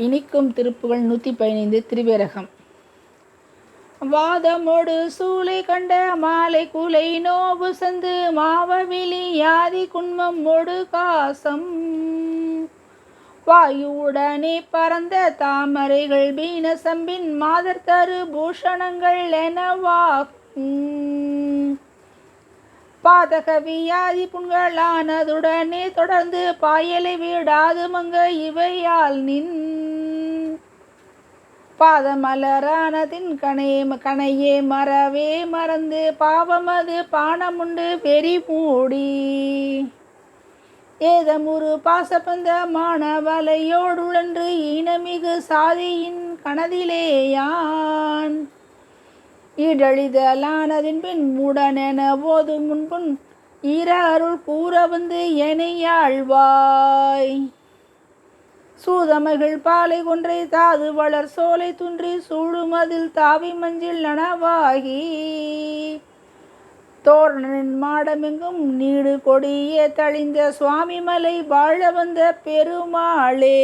இனிக்கும் திருப்புகழ் 115 திருவேரகம். வாதமோடு சூளை கண்ட மாலை குலை நோவு சந்து மாவவிலி யாதி குன்மம் மொடு காசம் வாயுவுடனே பறந்த தாமரைகள் பீன சம்பின் மாதர் தரு பூஷணங்கள் எனவாகும். பாதக வியாதி புண்களானதுடனே தொடர்ந்து பாயலை விடாது மங்க இவையால் நின் பாதமலரானதின் கணையே மறவே மறந்து பாவமது பானமுண்டு வெறி மூடி ஏதமுறு பாசபந்த மாணவலையோடுழன்று ஈனமிகு சாதியின் கணதிலேயான் ஈடழிதலானதின் பின் மூடனென போதும் முன்புன் ஈர அருள் கூற வந்து எனையாழ்வாய். சூதமகள் பாலை கொன்றை தாது வளர் சோலை துன்றி சூடுமதில் தாவி மஞ்சில் நனவாகி தோரணனின் மாடமெங்கும் நீடு கொடியே தழிந்த சுவாமி மலை வாழ வந்த பெருமாளே.